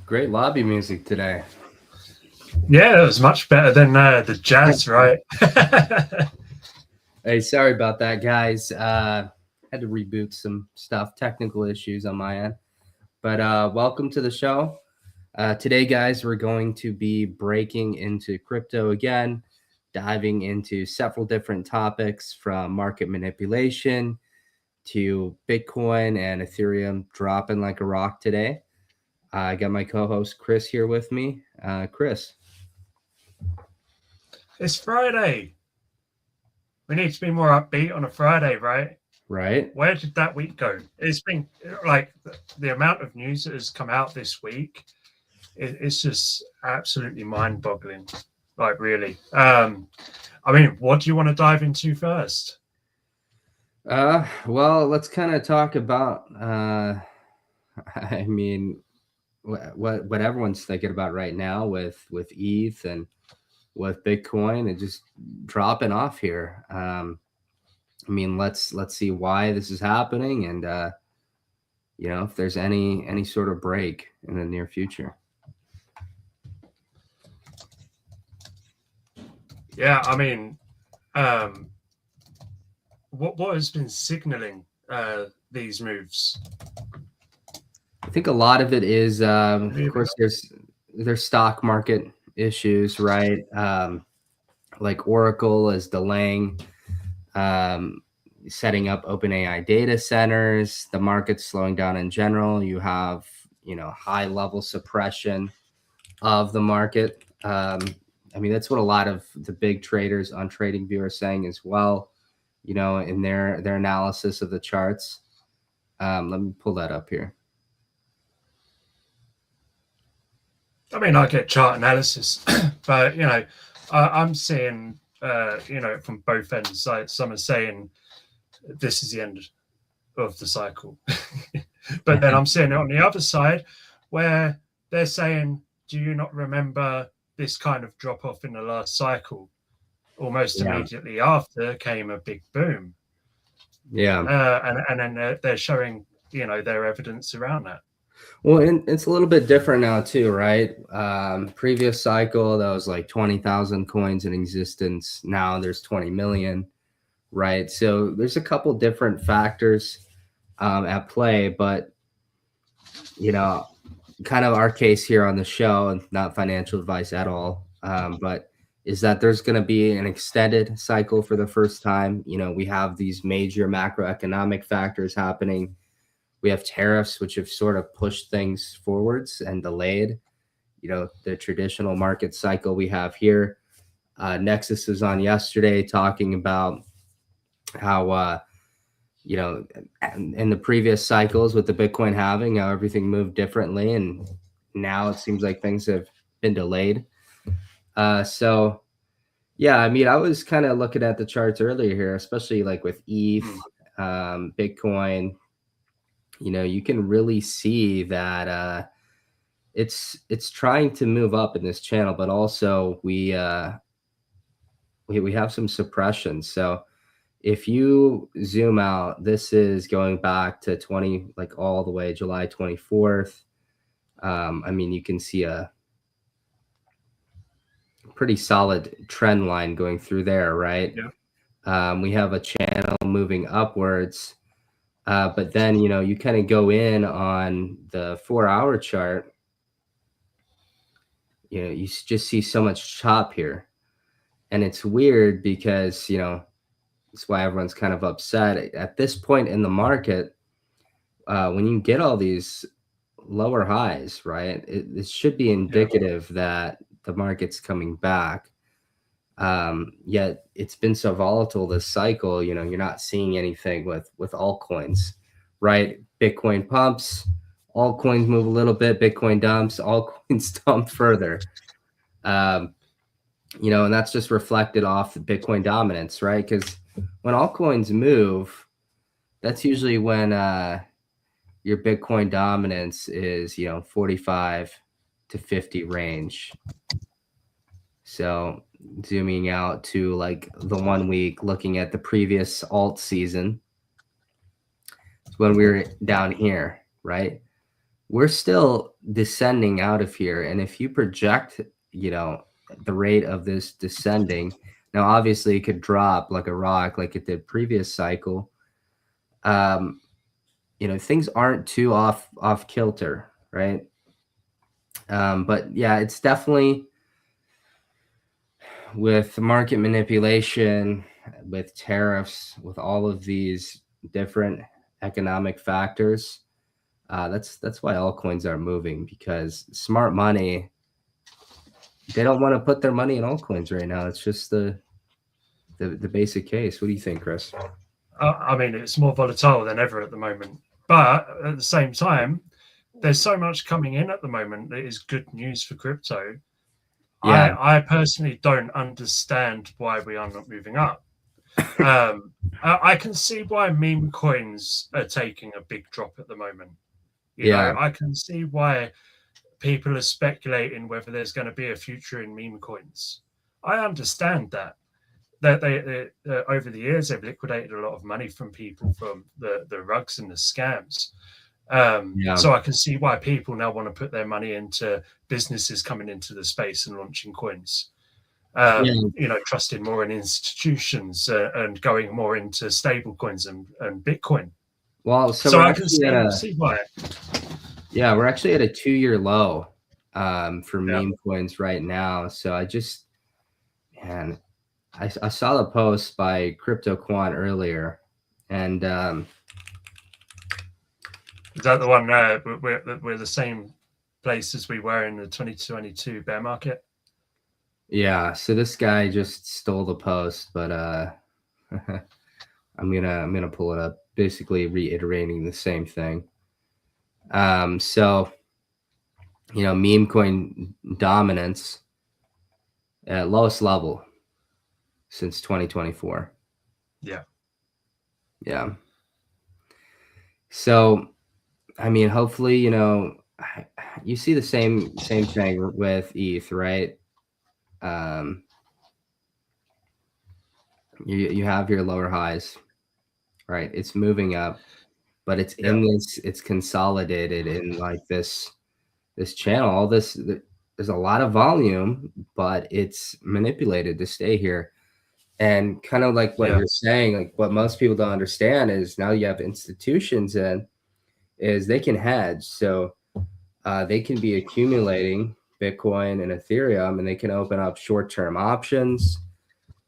Great lobby music today. Yeah, it was much better than the jazz, right? Hey, sorry about that, guys. Had to reboot some stuff, technical issues on my end. But welcome to the show. Today, guys, we're going to be breaking into crypto again, diving into several different topics from market manipulation to Bitcoin and Ethereum dropping like a rock today. I got my co-host Chris here with me. Chris. It's Friday. We need to be more upbeat on a Friday, right? Right. Where did that week go? It's been like the amount of news that has come out this week. It's just absolutely mind-boggling. Like, really. I mean, what do you want to dive into first? Well, let's kind of talk about I mean what everyone's thinking about right now with ETH and with Bitcoin and just dropping off here. I mean, let's see why this is happening and if there's any sort of break in the near future. Yeah, I mean, what has been signaling these moves? I think a lot of it is, of course, there's stock market issues, right? Like Oracle is delaying setting up OpenAI data centers. The market's slowing down in general. You have, high level suppression of the market. I mean, that's what a lot of the big traders on TradingView are saying as well, in their analysis of the charts. Let me pull that up here. I mean, I get chart analysis, but I'm seeing from both ends. Like, some are saying this is the end of the cycle, but then I'm seeing it on the other side where they're saying, "Do you not remember this kind of drop off in the last cycle? Almost immediately after came a big boom." Yeah, and then they're showing their evidence around that. Well, and it's a little bit different now too, right? Previous cycle, that was like 20,000 coins in existence. Now there's 20 million, right? So there's a couple different factors at play, but kind of our case here on the show, and not financial advice at all, but is that there's going to be an extended cycle for the first time. We have these major macroeconomic factors happening. We have tariffs, which have sort of pushed things forwards and delayed, the traditional market cycle we have here. Nexus was on yesterday talking about how, in the previous cycles with the Bitcoin halving, how everything moved differently. And now it seems like things have been delayed. So, yeah, I mean, I was kind of looking at the charts earlier here, especially like with ETH, Bitcoin. You can really see that it's trying to move up in this channel, but also we have some suppression. So if you zoom out, this is going back to all the way July 24th. I mean, you can see a pretty solid trend line going through there, right? Yeah. We have a channel moving upwards. But then, you kind of go in on the 4-hour chart, you just see so much chop here. And it's weird because, that's why everyone's kind of upset. At this point in the market, when you get all these lower highs, right, it should be indicative that the market's coming back. Yet it's been so volatile this cycle, you're not seeing anything with altcoins, right? Bitcoin pumps, altcoins move a little bit, Bitcoin dumps, altcoins dump further. And that's just reflected off the Bitcoin dominance, right? Because when altcoins move, that's usually when your Bitcoin dominance is, 45 to 50 range. So zooming out to like the 1 week, looking at the previous alt season, when we were down here, right? we're still descending out of here. And if you project, the rate of this descending, now obviously it could drop like a rock, like it did previous cycle. Things aren't too off kilter, right? But yeah, it's definitely with market manipulation, with tariffs, with all of these different economic factors. That's why altcoins are moving, because smart money, they don't want to put their money in altcoins right now. It's just the basic case. What do you think, Chris? I mean, it's more volatile than ever at the moment. But at the same time, there's so much coming in at the moment that is good news for crypto. Yeah. I personally don't understand why we are not moving up. I can see why meme coins are taking a big drop at the moment. I can see why people are speculating whether there's going to be a future in meme coins. I understand that they over the years they've liquidated a lot of money from people from the rugs and the scams. So I can see why people now want to put their money into businesses coming into the space and launching coins. Trusting more in institutions and going more into stable coins and Bitcoin. Well, so I can see why. Yeah, we're actually at a 2-year low for meme coins right now. So I saw the post by Crypto Quant earlier, and is that the one we're the same place as we were in the 2022 bear market? Yeah, so this guy just stole the post, but I'm gonna pull it up, basically reiterating the same thing. So meme coin dominance at lowest level since 2024. Yeah. So, I mean, hopefully, you see the same thing with ETH, right? You have your lower highs, right? It's moving up, but it's it's consolidated in like this channel. All this, there's a lot of volume, but it's manipulated to stay here. And kind of like what you're saying, like what most people don't understand is now you have institutions in, is they can hedge. So they can be accumulating Bitcoin and Ethereum, and they can open up short-term options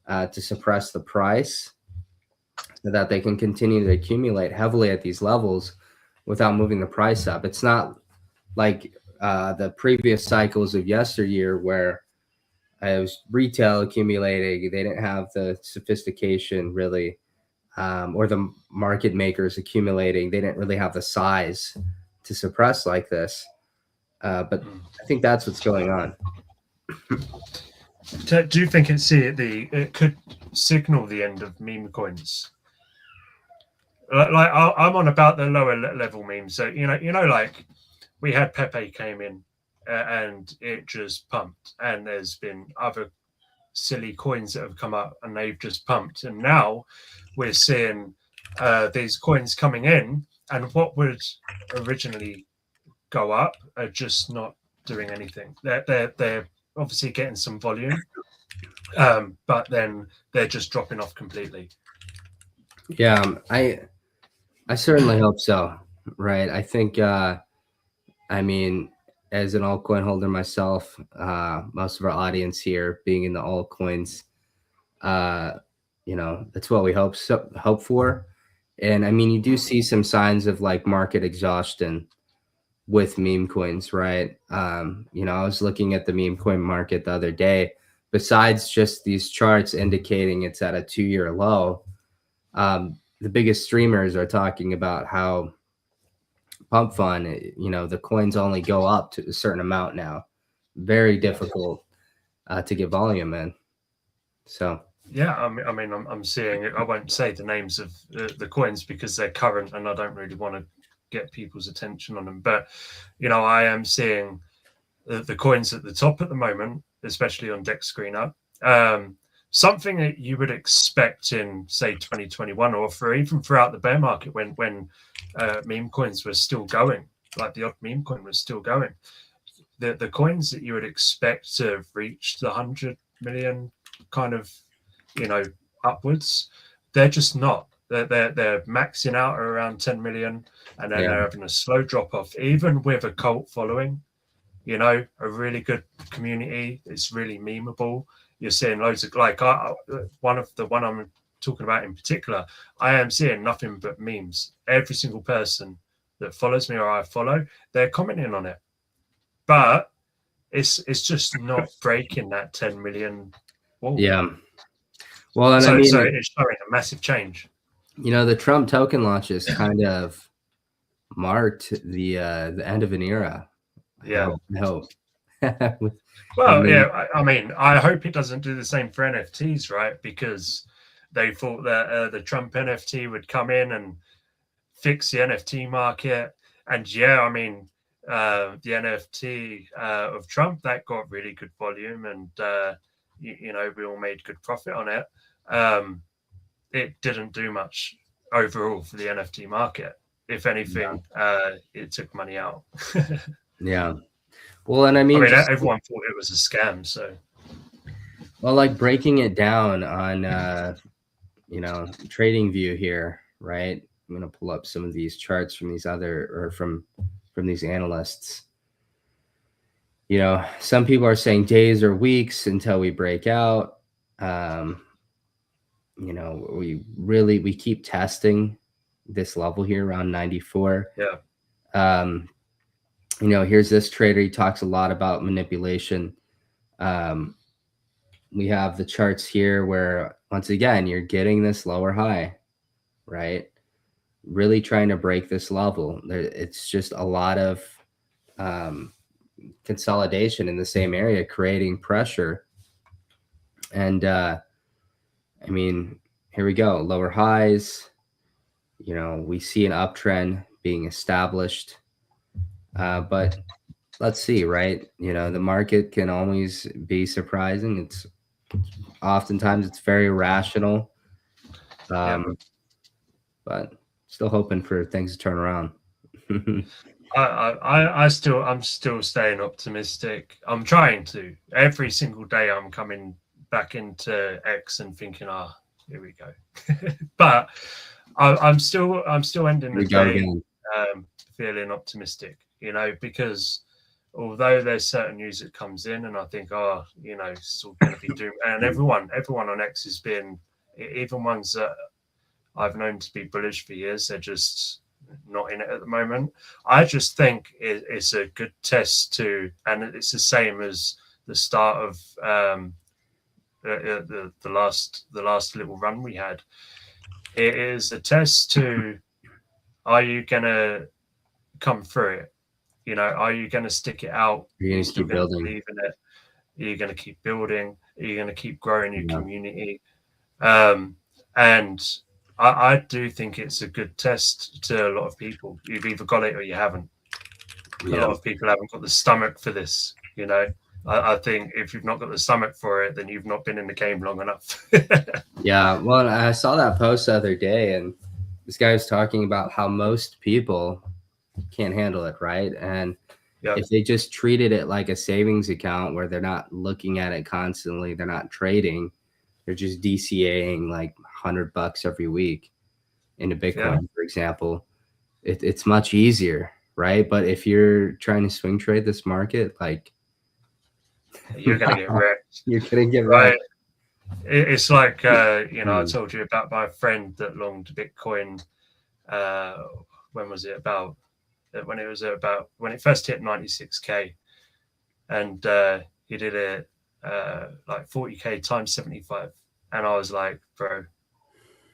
to suppress the price so that they can continue to accumulate heavily at these levels without moving the price up. It's not like the previous cycles of yesteryear where it was retail accumulating. They didn't have the sophistication really, or the market makers accumulating. They didn't really have the size to suppress like this. But I think that's what's going on. Do you think it could signal the end of meme coins? Like I'm on about the lower level memes. So like we had Pepe came in and it just pumped, and there's been other silly coins that have come up and they've just pumped, and now we're seeing these coins coming in, and what would originally go up are just not doing anything. They're obviously getting some volume, but then they're just dropping off completely. Yeah, I certainly hope so. Right. I think I mean, as an altcoin holder myself, most of our audience here being in the altcoins, that's what we hope for. And I mean, you do see some signs of like market exhaustion with meme coins, right? I was looking at the meme coin market the other day. Besides just these charts indicating it's at a 2-year low, the biggest streamers are talking about how pump fund, the coins only go up to a certain amount now. Very difficult to get volume in. So yeah, I mean, I'm seeing it. I won't say the names of the coins because they're current, and I don't really want to get people's attention on them. But I am seeing the coins at the top at the moment, especially on Dex Screener. Something that you would expect in, say, 2021 or even throughout the bear market when meme coins were still going. like the odd meme coin was still going. The coins that you would expect to have reached the 100 million kind of, upwards, they're just not. They're maxing out around 10 million, and then they're having a slow drop off, even with a cult following. A really good community. It's really memeable. You're seeing loads of one I'm talking about in particular. I am seeing nothing but memes. Every single person that follows me or I follow, they're commenting on it. But it's just not breaking that 10 million wall. Yeah. Well, and so it's showing a massive change. The Trump token launches kind of marked the end of an era. Yeah. I hope. Well, yeah. I mean, I hope it doesn't do the same for NFTs, right? Because they thought that the Trump NFT would come in and fix the NFT market. And yeah, I mean, the NFT of Trump, that got really good volume, and we all made good profit on it. It didn't do much overall for the NFT market. If anything, it took money out. Yeah. Well, and I mean, everyone thought it was a scam. So, well, like breaking it down on trading view here, right? I'm going to pull up some of these charts from these from these analysts. Some people are saying days or weeks until we break out. We keep testing this level here around 94. Yeah. Here's this trader. He talks a lot about manipulation. We have the charts here where, once again, you're getting this lower high, right? Really trying to break this level. It's just a lot of consolidation in the same area, creating pressure. And I mean, here we go, lower highs. We see an uptrend being established. But let's see, right? The market can always be surprising. It's very rational. But still hoping for things to turn around. I'm still staying optimistic. I'm trying to. Every single day I'm coming back into X and thinking, here we go. But I'm still ending the day feeling optimistic, because although there's certain news that comes in and I think, it's all going to be doomed. And everyone on X has been, even ones that I've known to be bullish for years, they're just not in it at the moment. I just think it's a good test and it's the same as the start of the last little run we had. It is a test to, are you gonna come through it? Are you gonna stick it out? Are you gonna keep building? Believe in it? Are you gonna keep building? Are you gonna keep growing your community? And I do think it's a good test to a lot of people. You've either got it or you haven't. A lot of people haven't got the stomach for this. I think if you've not got the stomach for it, then you've not been in the game long enough. Yeah. Well, I saw that post the other day, and this guy was talking about how most people can't handle it, right? And if they just treated it like a savings account where they're not looking at it constantly, they're not trading, they're just DCAing like $100 every week into Bitcoin, for example, it's much easier, right? But if you're trying to swing trade this market, like, you're gonna get wrecked. You're gonna get wrecked. It's like I told you about my friend that longed Bitcoin. When was it about? When it first hit 96k, and he did it like 40k times 75, and I was like, bro.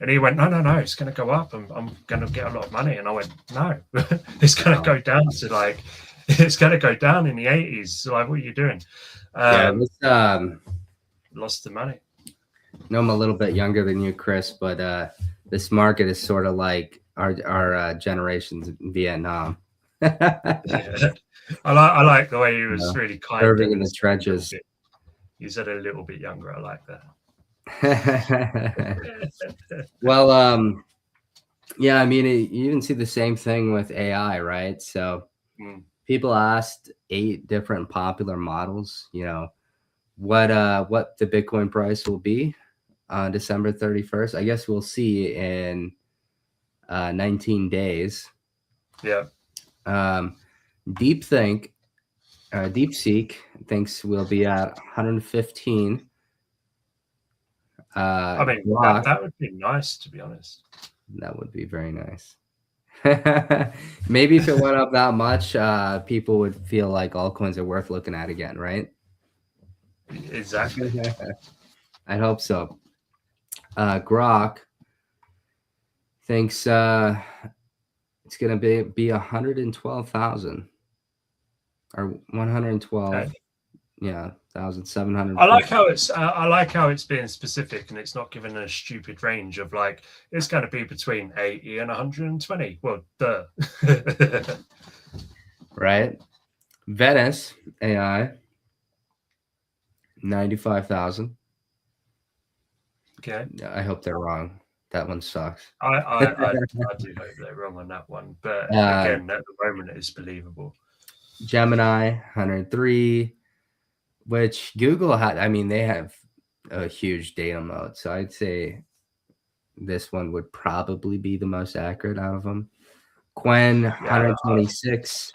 And he went, no, it's going to go up. I'm going to get a lot of money. And I went, no, it's going to go down to it's going to go down in the 80s. So what are you doing? Lost the money. I'm a little bit younger than you, Chris, but this market is sort of like our generation's in Vietnam. I like the way he was really kind. Serving in the trenches. You said a little bit younger. I like that. Well, yeah, I mean, you even see the same thing with AI, right? So People asked 8 different popular models, what the Bitcoin price will be on December 31st. I guess we'll see in 19 days. Yeah. DeepSeek thinks we'll be at 115. I mean, that would be nice, to be honest. That would be very nice. Maybe if it went up that much, people would feel like altcoins are worth looking at again, right? Exactly. I hope so. Grok thinks it's going to be 112,000 or 112. Okay. Yeah, 1,700. I like how it's being specific and it's not given a stupid range of like it's going to be between 80 and 120. Well, duh. Right. Venice AI 95,000. Okay. I hope they're wrong. That one sucks. I do hope they're wrong on that one, but again, at the moment, it's believable. Gemini 103, which Google had. I mean, they have a huge data mode, so I'd say this one would probably be the most accurate out of them. Quen 126.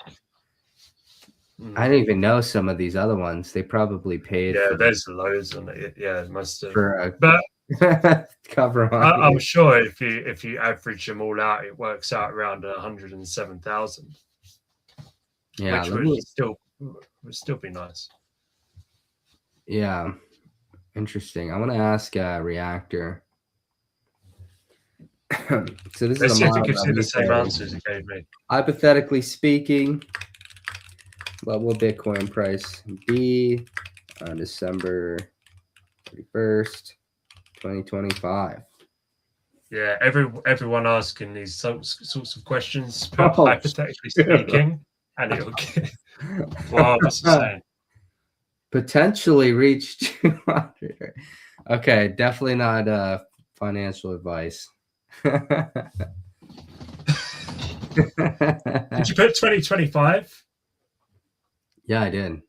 I don't even know some of these other ones. They probably paid. Yeah, there's loads on it. Yeah, must have. But cover on. I'm sure if you average them all out, it works out around 107,000. Yeah, which would still be nice. Yeah, interesting. I want to ask Reactor. So this Let's is see if you can see the same answers it gave me. Hypothetically speaking, what will Bitcoin price be on December 31st, 2025? Yeah, everyone asking these sorts of questions, hypothetically speaking, and it'll get. Wow, that's insane. Potentially reach 200. Okay, definitely not financial advice. Did you put 2025? Yeah, I did.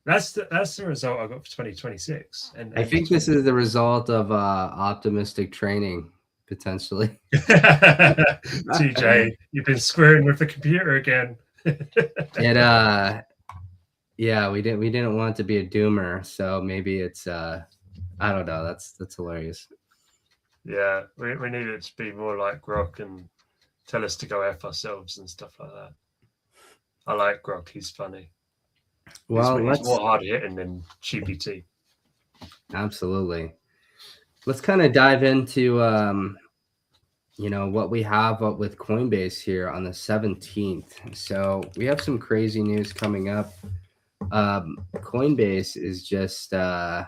That's the result I got for 2026. And I think this is the result of optimistic training, potentially. TJ, you've been squaring with the computer again. Yeah, we didn't want to be a doomer, so maybe it's I don't know. That's hilarious. Yeah, we need it to be more like Grok and tell us to go F ourselves and stuff like that. I like Grok. He's funny. Well, he's more hard hitting than GPT. Absolutely. Let's kind of dive into what we have up with Coinbase here on the 17th. So we have some crazy news coming up. Coinbase is just they're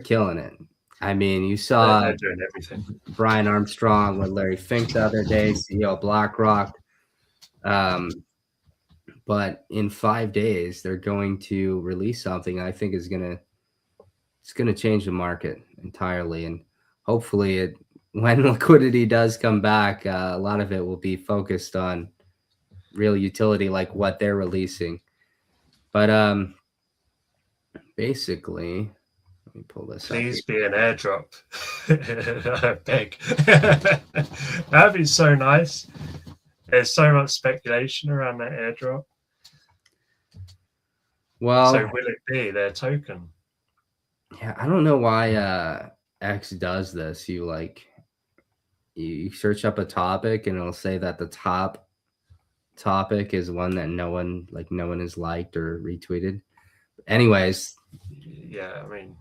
killing it. I mean, you saw they're doing everything. Brian Armstrong with Larry Fink the other day, CEO of BlackRock. But in 5 days, they're going to release something I think is gonna change the market entirely. And hopefully, when liquidity does come back, a lot of it will be focused on real utility, like what they're releasing. But basically, let me pull this up. Please be an airdrop. I beg. That'd be so nice. There's so much speculation around that airdrop. Well, so will it be their token? Yeah, I don't know why X does this. You search up a topic and it'll say that the top topic is one that no one has liked or retweeted. Anyways, yeah, I mean,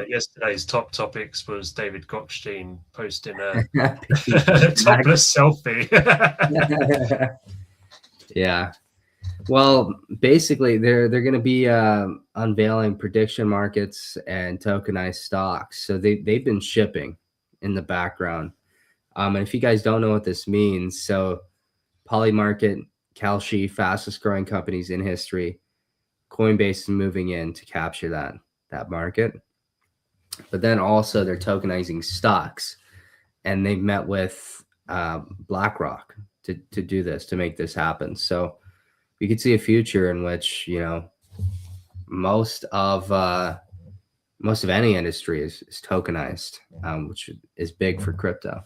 yesterday's top topics was David Goldstein posting a topless selfie. Yeah. Well, basically, they're going to be unveiling prediction markets and tokenized stocks. So they've been shipping in the background. And if you guys don't know what this means, so Polymarket, Kalshi, fastest growing companies in history. Coinbase is moving in to capture that market. But then also they're tokenizing stocks. And they've met with BlackRock. to do this, to make this happen. So we could see a future in which, you know, most of any industry is tokenized, which is big for crypto.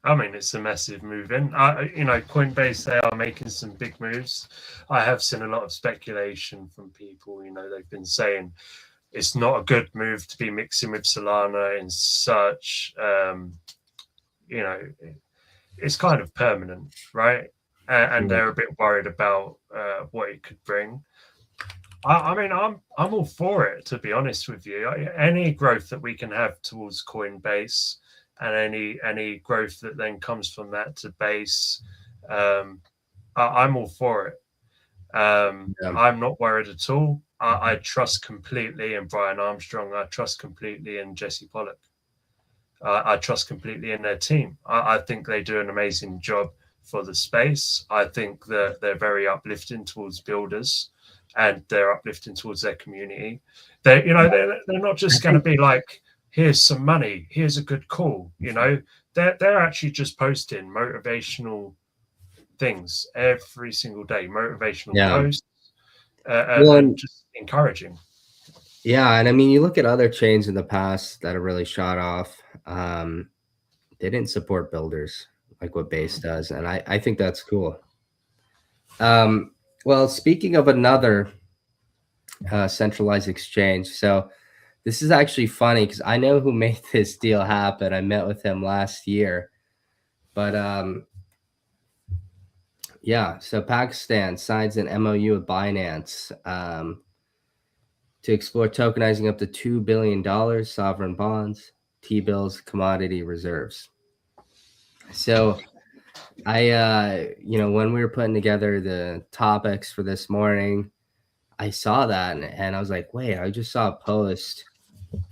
I mean, it's a massive move in. You know, Coinbase, they are making some big moves. I have seen a lot of speculation from people. You know, they've been saying it's not a good move to be mixing with Solana and such. You know, it's kind of permanent, right? And they're a bit worried about what it could bring. I mean, I'm all for it, to be honest with you. Any growth that we can have towards Coinbase, and any growth that then comes from that to base, I'm all for it. I'm not worried at all. I trust completely in Brian Armstrong. I trust completely in Jesse Pollock. I trust completely in their team. I think they do an amazing job for the space. I think that they're very uplifting towards builders, and they're uplifting towards their community. They're not just going to be like, here's some money, here's a good call. You know, they're actually just posting motivational things every single day, motivational posts, and just encouraging. Yeah, and I mean, you look at other chains in the past that have really shot off. They didn't support builders like what Base does, and I think that's cool. Well, speaking of another centralized exchange, so this is actually funny because I know who made this deal happen. I met with him last year, but yeah. So Pakistan signs an MOU with Binance to explore tokenizing up to $2 billion sovereign bonds, T-bills, commodity reserves. So I, you know, when we were putting together the topics for this morning, I saw that and I was like, wait, I just saw a post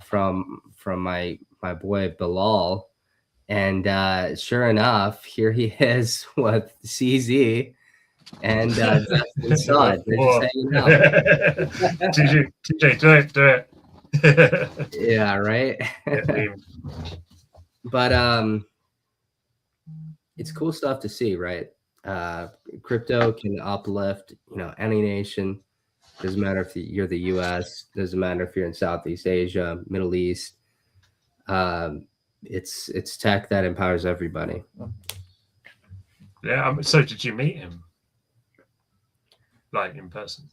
from my boy Bilal, and sure enough, here he is with CZ, and we saw it. They're just hanging out. TJ, do it. Yeah, right. But it's cool stuff to see, right? Crypto can uplift, you know, any nation. Doesn't matter if you're the U.S. Doesn't matter if you're in Southeast Asia, Middle East. It's tech that empowers everybody. Yeah. So did you meet him, like in person?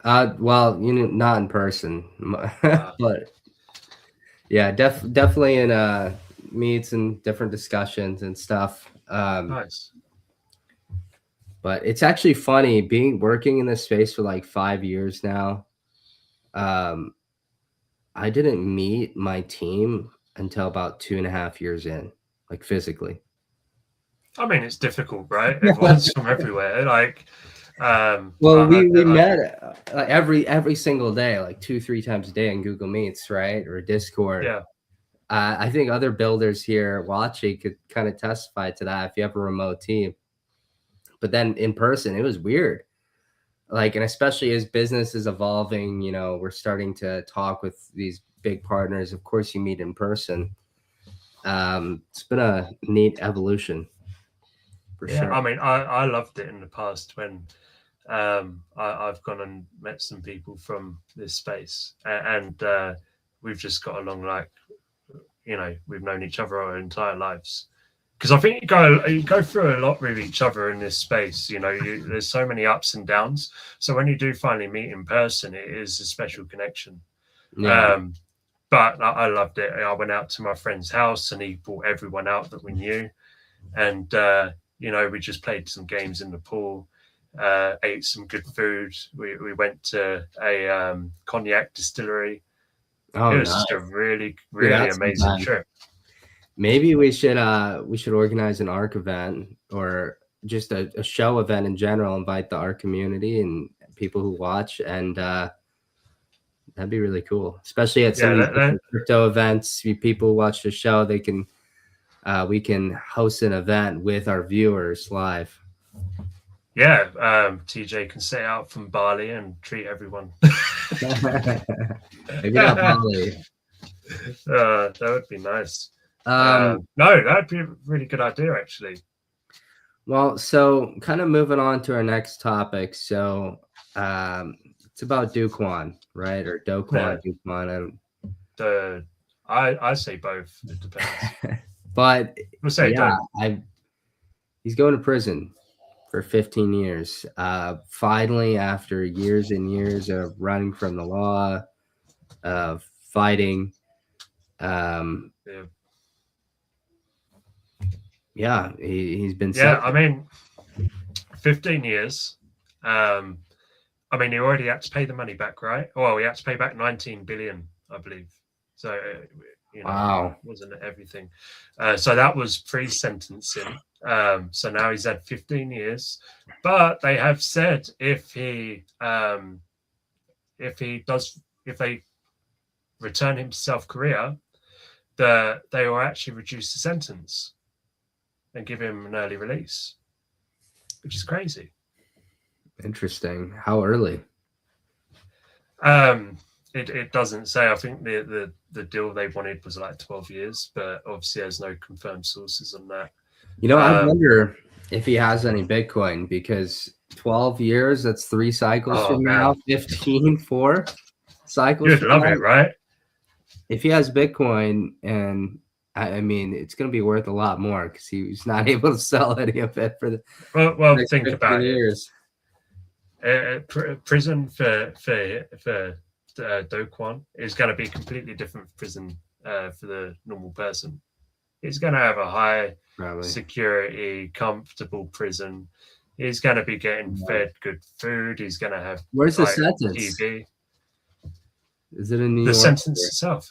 Well, you know, not in person, but yeah, definitely in meets and different discussions and stuff. Nice. But it's actually funny working in this space for like 5 years now. I didn't meet my team until about 2.5 years in, like physically. I mean, it's difficult, right? Everyone's from everywhere. Like, well, we met like every single day, like 2-3 times a day on Google Meets, right, or Discord. Yeah. I think other builders here watching could kind of testify to that if you have a remote team. But then in person, it was weird. Like, and especially as business is evolving, you know, we're starting to talk with these big partners. Of course, you meet in person. It's been a neat evolution. For sure. I mean, I loved it in the past when I've gone and met some people from this space, and we've just got along like, you know, we've known each other our entire lives. Because I think you go through a lot with each other in this space. You know, there's so many ups and downs. So when you do finally meet in person, it is a special connection. Yeah. But I loved it. I went out to my friend's house and he brought everyone out that we knew. And, you know, we just played some games in the pool, ate some good food. We went to a cognac distillery. Oh, it was just a really, really amazing trip. Maybe we should organize an ARK event, or just a show event in general, invite the ARK community and people who watch, and that'd be really cool, especially at some crypto events. People who watch the show, they can we can host an event with our viewers live. Yeah, TJ can stay out from Bali and treat everyone. Maybe not Bali. That would be nice. No, that'd be a really good idea, actually. Well, so kind of moving on to our next topic. So it's about Duquan, right? Or Yeah, Doquan, Duquan. I say both. It depends. But We'll say yeah, don't. he's going to prison for 15 years. Finally, after years and years of running from the law, of fighting, um, Yeah, yeah, he's been yeah. sent. I mean, 15 years. Um, I mean, he already had to pay the money back, right? Well, he had to pay back 19 billion, I believe. So, Wow. wasn't everything. So that was pre-sentencing. So now he's had 15 years. But they have said if they return him to South Korea, they will actually reduce the sentence and give him an early release, which is crazy. Interesting. How early? It doesn't say. I think the deal they wanted was like 12 years, but obviously there's no confirmed sources on that. I wonder if he has any Bitcoin, because 12 years, that's 3 cycles Oh from man, now, 15, 4 cycles you'd from love now. it, right? If he has Bitcoin, and I mean, it's going to be worth a lot more because he was not able to sell any of it for the Well, next think 15 about years. it. Prison for Do Kwon is going to be completely different prison for the normal person. He's going to have a high Probably. security, comfortable prison. He's going to be getting fed good food. He's going to have Where's the like sentence? TV. Is it in New The York? sentence itself.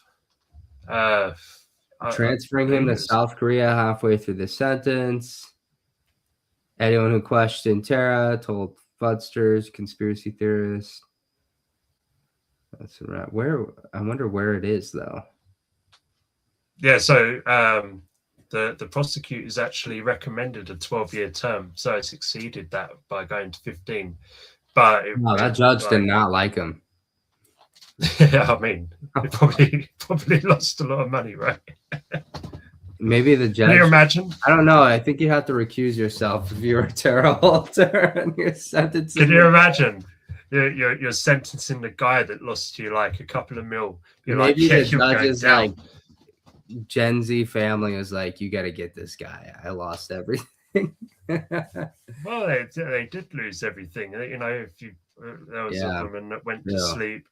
Transferring him to South Korea halfway through the sentence. Anyone who questioned Tara told Fudsters, conspiracy theorists. That's right. Where, I wonder where it is though. Yeah, so the prosecutors actually recommended a 12-year term, so it's exceeded that by going to 15. But that judge did not like him. Yeah, I mean, he probably lost a lot of money, right? Maybe the judge. Can you imagine? I don't know. I think you have to recuse yourself if you're Tara Halter and you're sentencing. Can you imagine? You're sentencing the guy that lost you like a couple of mil. You're maybe like, the judge is like, Gen Z family is like, you got to get this guy. I lost everything. Well, they did lose everything. If you there was a woman that went to sleep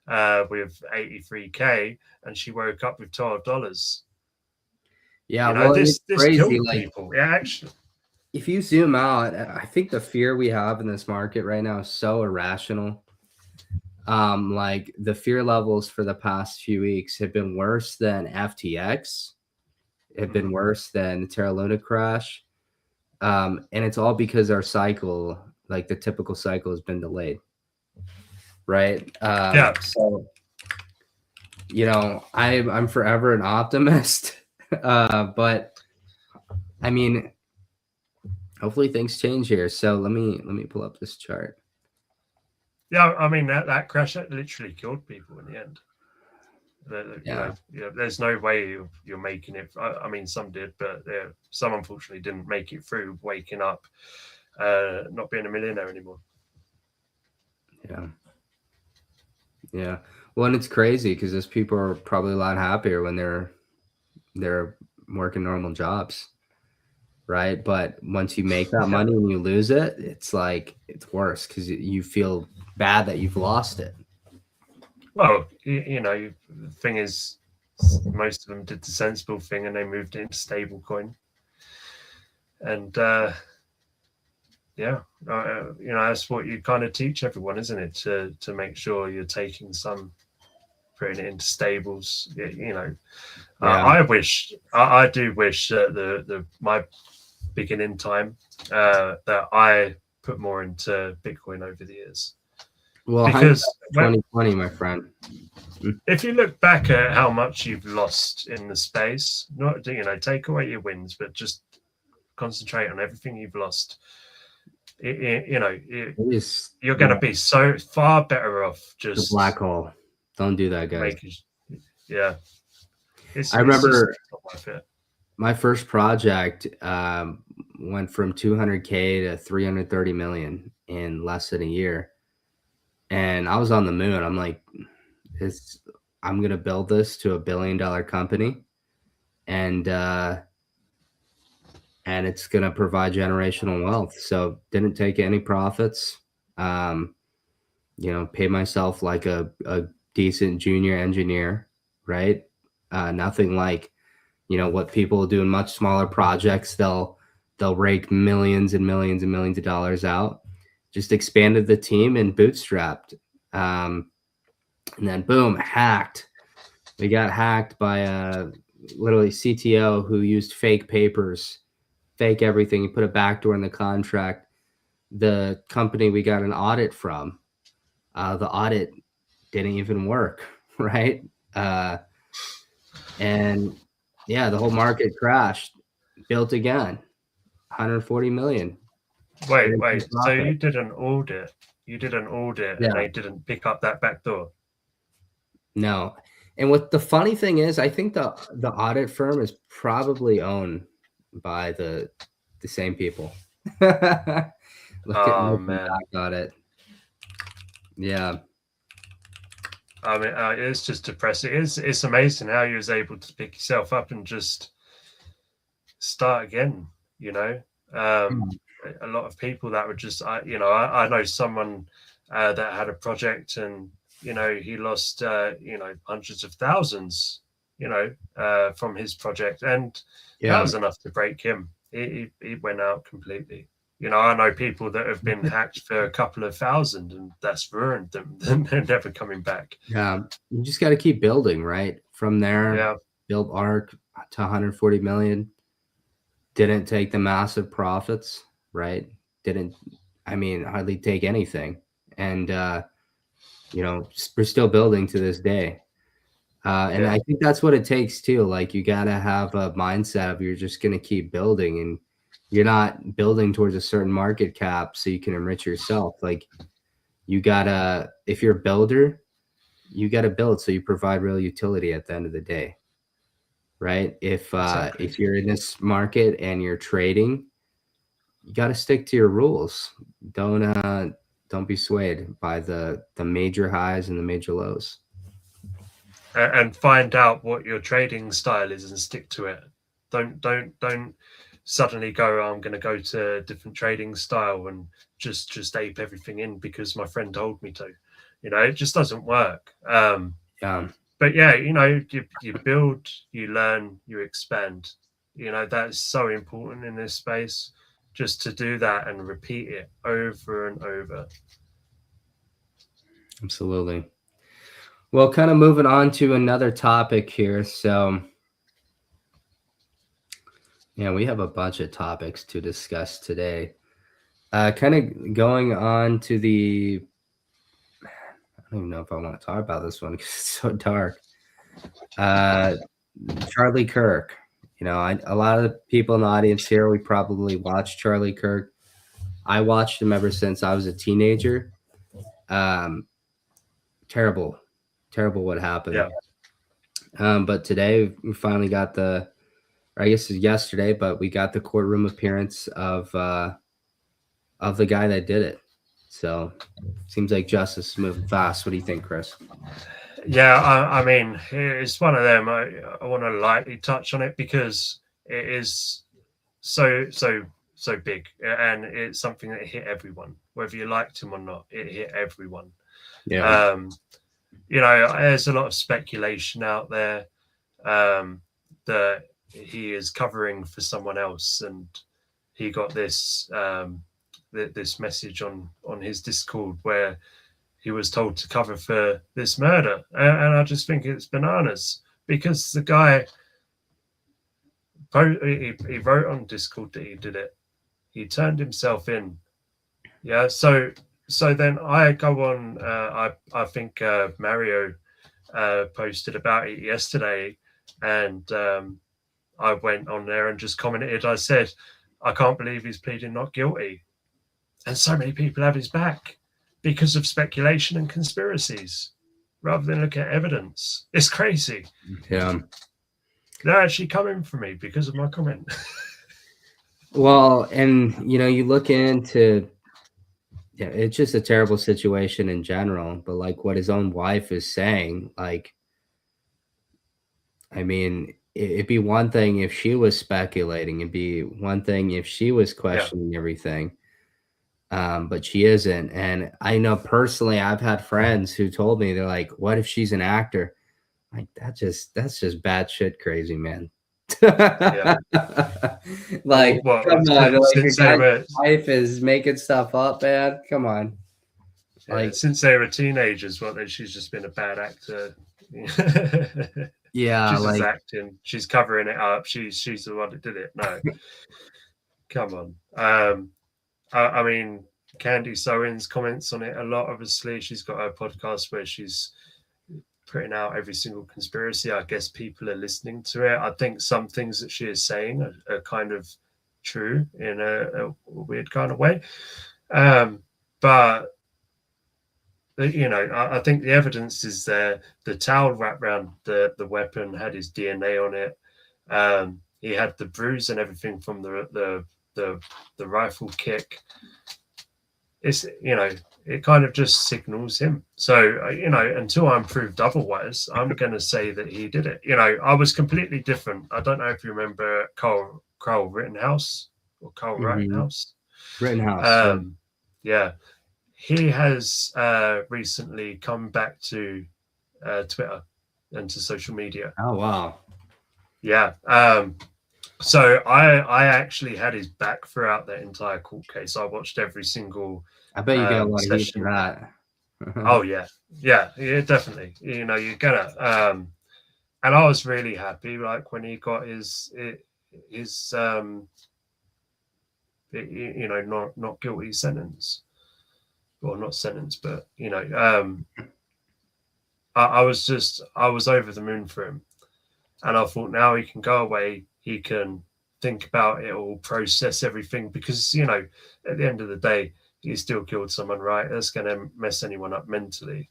with 83K and she woke up with $12. Yeah, well, this crazy. Killed people. Yeah, actually. If you zoom out, I think the fear we have in this market right now is so irrational. Like the fear levels for the past few weeks have been worse than FTX, have been worse than the Terra Luna crash. And it's all because our cycle, like the typical cycle, has been delayed. Right? Yeah. So, I'm forever an optimist. But I mean, hopefully things change here. So let me pull up this chart. Yeah, I mean that crash literally killed people in the end. There's no way you're making it. I mean, some did, but some unfortunately didn't make it through waking up, not being a millionaire anymore. Yeah. Well, and it's crazy because those people are probably a lot happier when they're working normal jobs, right? But once you make that money and you lose it, it's like it's worse because you feel bad that you've lost it. Well, the thing is, most of them did the sensible thing and they moved into stablecoin. And that's what you kind of teach everyone, isn't it? To make sure you're taking some, putting it into stables. I do wish that my beginning time that I put more into Bitcoin over the years. Well, because 2020, my friend. If you look back at how much you've lost in the space, not take away your wins, but just concentrate on everything you've lost. You're going to be so far better off. Just the black hole. Don't do that, guys. I remember my first project went from 200K to 330 million in less than a year. And I was on the moon. I'm like, I'm going to build this to $1 billion company. And it's going to provide generational wealth. So didn't take any profits. Pay myself like a decent junior engineer, right? Nothing like, what people do in much smaller projects. They'll rake millions and millions and millions of dollars out. Just expanded the team and bootstrapped. And then boom, hacked. We got hacked by a literally CTO who used fake papers, fake everything. He put a backdoor in the contract. The company we got an audit from, the audit didn't even work, right? And yeah, the whole market crashed. Built again, 140 million. Wait. So you did an audit. Yeah. And they didn't pick up that backdoor. No. And what the funny thing is, I think the audit firm is probably owned by the same people. Looking back on it. Yeah. I mean, it's just depressing. It's amazing how you was able to pick yourself up and just start again. A lot of people that would just, I know someone that had a project and he lost hundreds of thousands from his project, and that was enough to break him. He went out completely. I know people that have been hacked for a couple of thousand, and that's ruined them. Then they're never coming back. Yeah, you just got to keep building, right? From there, build ARK to 140 million. Didn't take the massive profits, right? Hardly take anything. And, we're still building to this day. And I think that's what it takes too. Like, you got to have a mindset of you're just going to keep building, and you're not building towards a certain market cap so you can enrich yourself. Like, you gotta, if you're a builder, you got to build so you provide real utility at the end of the day. Right? If you're in this market and you're trading, you got to stick to your rules. Don't be swayed by the major highs and the major lows. And find out what your trading style is and stick to it. Don't suddenly go, I'm going to go to a different trading style and just ape everything in because my friend told me to. It just doesn't work. But yeah, you build, you learn, you expand. That is so important in this space, just to do that and repeat it over and over. Absolutely. Well, kind of moving on to another topic here. So, yeah, we have a bunch of topics to discuss today. Kind of going on to the, I don't even know if I want to talk about this one because it's so dark. Charlie Kirk. A lot of the people in the audience here, we probably watched Charlie Kirk. I watched him ever since I was a teenager. Terrible what happened. Yeah. But today we finally got I guess it was yesterday, but we got the courtroom appearance of the guy that did it. So seems like justice is moving fast. What do you think, Chris? Yeah, I mean, it's one of them. I want to lightly touch on it because it is so big, and it's something that hit everyone, whether you liked him or not. It hit everyone. Yeah. There's a lot of speculation out there that he is covering for someone else, and he got this this message on his Discord where he was told to cover for this murder, and I just think it's bananas because the guy he wrote on Discord that he did it. He turned himself in. Yeah, so then I go on. I think Mario posted about it yesterday, and I went on there and just commented. I said, I can't believe he's pleading not guilty, and so many people have his back because of speculation and conspiracies, rather than look at evidence. It's crazy. Yeah, they're actually coming for me because of my comment. Well, and you look into, yeah, it's just a terrible situation in general. But like what his own wife is saying, like, I mean, it'd be one thing if she was speculating. It'd be one thing if she was Yeah, questioning everything. But she isn't. And I know personally, I've had friends who told me they're like, "What if she's an actor?" Like that's just batshit crazy, man. yeah. Like, What come on, like a since they guy's were wife is making stuff up, man. Come on, yeah, like, since they were teenagers, what? She's just been a bad actor. yeah, She's just like, acting. She's covering it up. She's the one that did it. No, come on. I mean, Candy Sowen's comments on it a lot. Obviously, she's got her podcast where she's putting out every single conspiracy. I guess people are listening to it. I think some things that she is saying are kind of true in a weird kind of way. But I think the evidence is there. The towel wrapped around the weapon had his DNA on it. He had the bruise and everything from the rifle kick. It's it kind of just signals him. So until I'm proved otherwise, I'm going to say that he did it. I was completely different. I don't know if you remember Carl Rittenhouse or Carl mhm. Rittenhouse. Rittenhouse. Yeah. Yeah, he has recently come back to Twitter and to social media. Oh wow. Yeah. So I actually had his back throughout that entire court case. I watched every single I bet you got a lot of heat for session. that. Oh yeah, definitely. You're gonna. And I was really happy, like when he got his not guilty sentence, well, not sentence, but I was over the moon for him, and I thought now he can go away, he can think about it all, process everything, because at the end of the day, he still killed someone, right? That's going to mess anyone up mentally.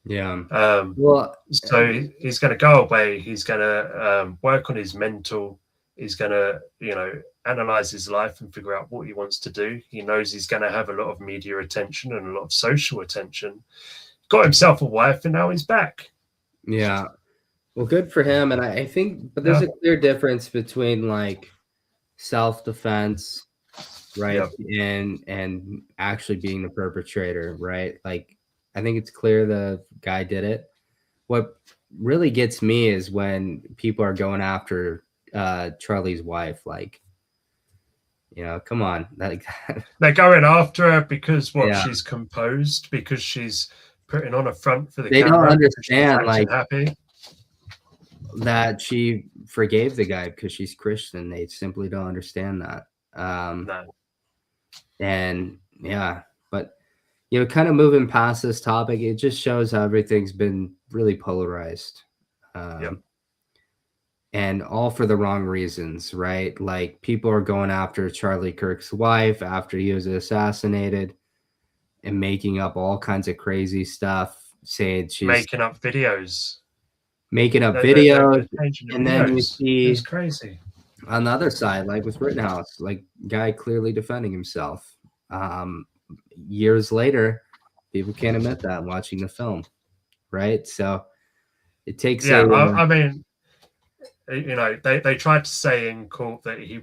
Yeah. Um, Well, so he's going to go away. He's going to work on his mental. He's going to, analyze his life and figure out what he wants to do. He knows he's going to have a lot of media attention and a lot of social attention. Got himself a wife, and now he's back. yeah. Well, good for him. And I think, but there's Yeah. a clear difference between like self-defense, right, Yep. and actually being the perpetrator, right? Like, I think it's clear the guy did it. What really gets me is when people are going after Charlie's wife. Like, come on, like, They're going after her because yeah, she's composed, because she's putting on a front for the they don't camera, because she's understand acting like happy. that she forgave the guy because she's Christian. They simply don't understand that. No. And yeah, but kind of moving past this topic, it just shows how everything's been really polarized. Yep. And all for the wrong reasons, right? Like people are going after Charlie Kirk's wife after he was assassinated and making up all kinds of crazy stuff, saying she's Making up videos. making up They're videos. changing the And then you videos. It's see crazy. on the other side, like with Rittenhouse, like guy clearly defending himself. Years later, people can't admit that watching the film, right? So it takes Yeah, a I mean, they tried to say in court that he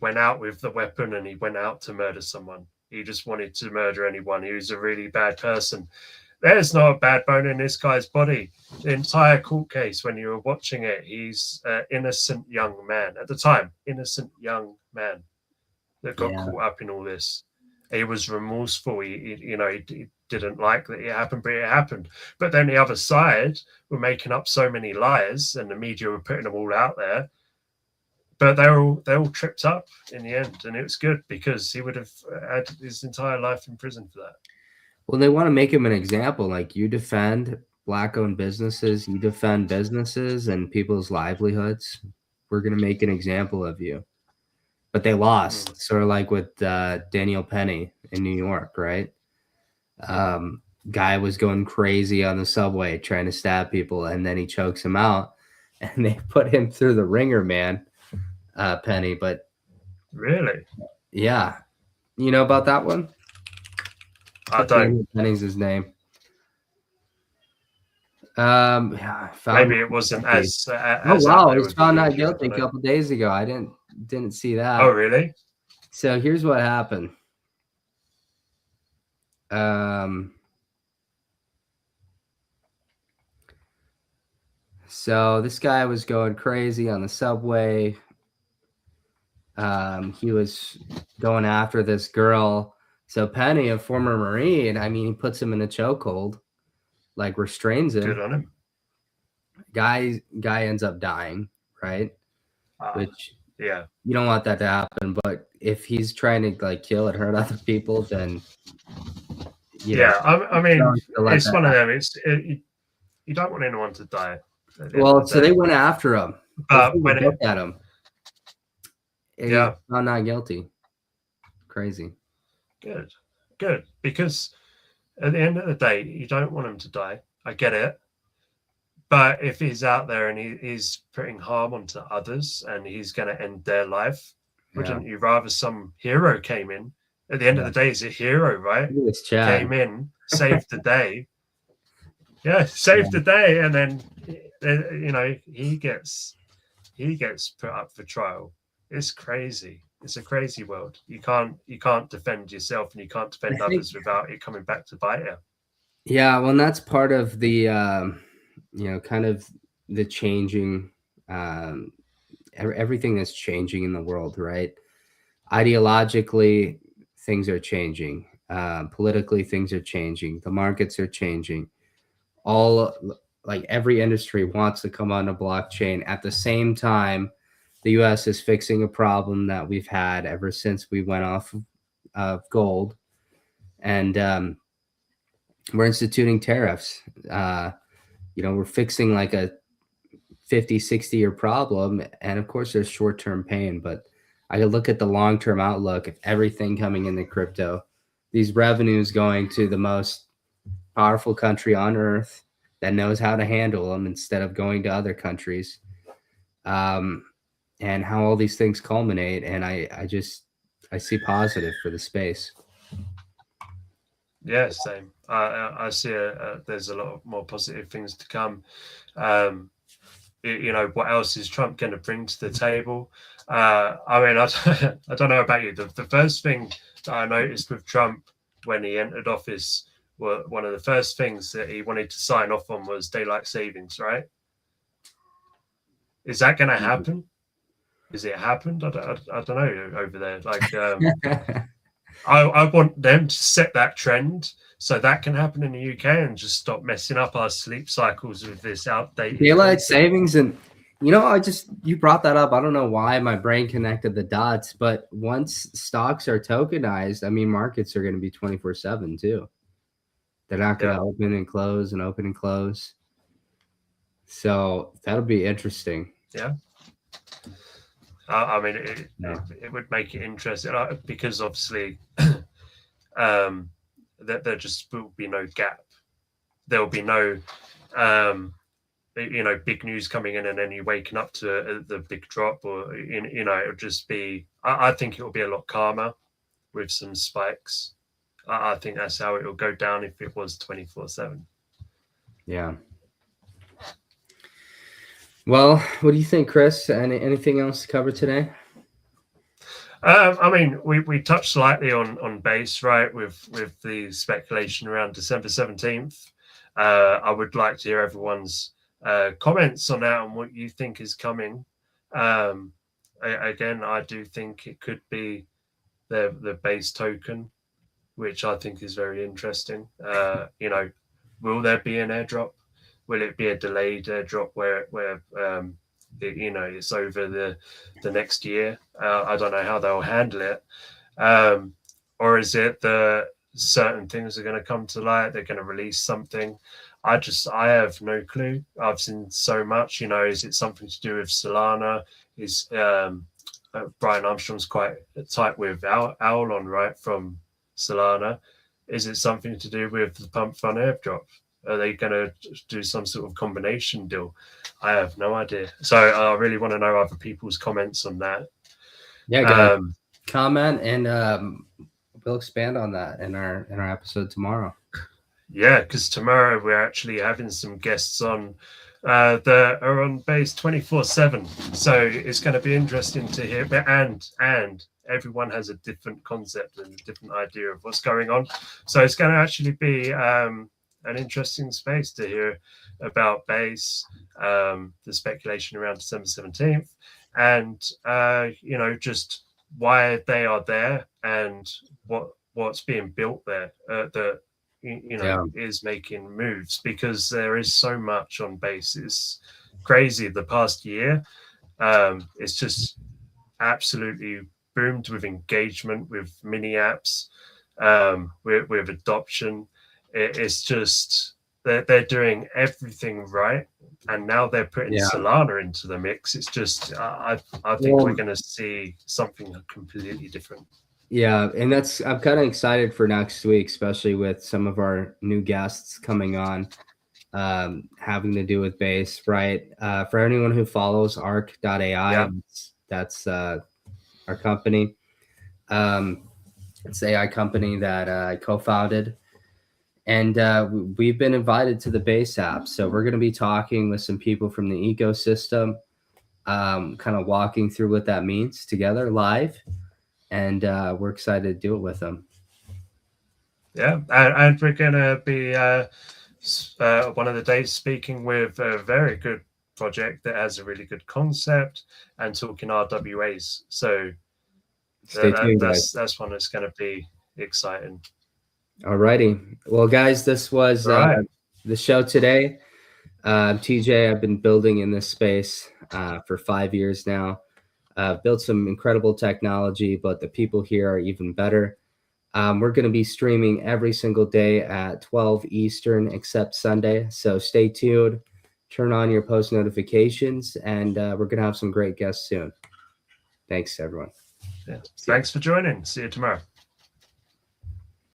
went out with the weapon and he went out to murder someone. He just wanted to murder anyone. He was a really bad person. There's not a bad bone in this guy's body. The entire court case, when you were watching it, he's an innocent young man at the time, innocent young man that got yeah, caught up in all this. He was remorseful. He didn't like that it happened, but it happened. But then the other side were making up so many lies, and the media were putting them all out there. But they're all tripped up in the end, and it was good because he would have had his entire life in prison for that. well, they want to make him an example. Like you defend black-owned businesses, you defend businesses and people's livelihoods. We're gonna make an example of you. But they lost, sort of like with Daniel Penny in New York, right? Guy was going crazy on the subway trying to stab people, and then he chokes him out, and they put him through the ringer, man. Penny, but Really? Yeah. You know about that one? I don't. Penning's his name. Yeah, I found Maybe it wasn't guilty. as Oh out wow, there he's with the found not media. I guilty don't a know. couple days ago. I didn't see that. Oh, really? So here's what happened. So this guy was going crazy on the subway. He was going after this girl. So Penny, a former Marine, I mean, he puts him in a chokehold, like restrains him. Good on him. Guy ends up dying, right? Which yeah, you don't want that to happen. But if he's trying to like kill and hurt other people, then I mean, it's one of them. You don't want anyone to die. Well, so they went after him. But when looked at him, and yeah, he's found not guilty. Crazy. Good. Because at the end of the day, you don't want him to die. I get it. But if he's out there and he's putting harm onto others and he's going to end their life, wouldn't you rather some hero came in? At the end of the day, he's a hero, right? Came in, saved the day. Yeah, saved the day, and then he gets put up for trial. It's crazy. It's a crazy world. You can't defend yourself and you can't defend others without it coming back to bite you. Yeah, well, and that's part of the kind of the changing everything that's changing in the world, right? Ideologically, things are changing. Politically, things are changing. The markets are changing. All like every industry wants to come on a blockchain. At the same time, the U.S. is fixing a problem that we've had ever since we went off of gold, and we're instituting tariffs. We're fixing like a 50, 60-year problem. And of course, there's short-term pain, but I could look at the long-term outlook of everything coming into crypto, these revenues going to the most powerful country on earth that knows how to handle them instead of going to other countries, and how all these things culminate. And I see positive for the space. Yeah, same. I see there's a lot more positive things to come. What else is Trump going to bring to the table? I mean, I don't know about you. The first thing that I noticed with Trump when he entered office, one of the first things that he wanted to sign off on was daylight savings, right? Is that going to happen? Is it happened? I don't know over there. Like, I want them to set that trend so that can happen in the UK and just stop messing up our sleep cycles with this outdated daylight savings. And you brought that up. I don't know why my brain connected the dots, but once stocks are tokenized, I mean, markets are going to be 24/7 too. They're not going to open and close and open and close. So that'll be interesting. Yeah. I mean, it would make it interesting because obviously there just will be no gap. There will be no, big news coming in and then you waking up to the big drop, or it'll just be. I think it will be a lot calmer with some spikes. I think that's how it will go down if it was 24/7. Yeah. Well, what do you think, Chris? Anything else to cover today? I mean, we touched slightly on base, right, with the speculation around December 17th. I would like to hear everyone's comments on that and what you think is coming. Again, I do think it could be the base token, which I think is very interesting. Will there be an airdrop? Will it be a delayed airdrop where it's over the next year? I don't know how they'll handle it. Or is it the certain things are going to come to light? They're going to release something. I have no clue. I've seen so much. Is it something to do with Solana? Is Brian Armstrong's quite tight with Aulon, right, from Solana? Is it something to do with the pump fund airdrop? Are they going to do some sort of combination deal? I have no idea. So I really want to know other people's comments on that. Yeah, comment, and we'll expand on that in our episode tomorrow. Yeah, because tomorrow we're actually having some guests on that are on base 24/7. So it's going to be interesting to hear. And everyone has a different concept and a different idea of what's going on. So it's going to actually be an interesting space to hear about base, the speculation around December 17th, and just why they are there and what's being built there. That is making moves, because there is so much on base. It's crazy. The past year, it's just absolutely boomed with engagement, with mini apps, with adoption. It's just they're doing everything right, and now they're putting Solana into the mix. It's just I think we're going to see something completely different. Yeah, and I'm kind of excited for next week, especially with some of our new guests coming on, having to do with base, right? For anyone who follows arc.ai, that's our company. It's an AI company that I co-founded, and we've been invited to the base app. So we're going to be talking with some people from the ecosystem, kind of walking through what that means together live. And we're excited to do it with them. Yeah, and we're going to be one of the days speaking with a very good project that has a really good concept and talking RWAs. So stay tuned, guys. That's one that's going to be exciting. Alrighty. Well, guys, this was the show today. TJ, I've been building in this space for 5 years now. Built some incredible technology, but the people here are even better. We're going to be streaming every single day at 12 Eastern, except Sunday. So stay tuned, turn on your post notifications, and we're going to have some great guests soon. Thanks, everyone. Yeah. Thanks for joining. See you tomorrow.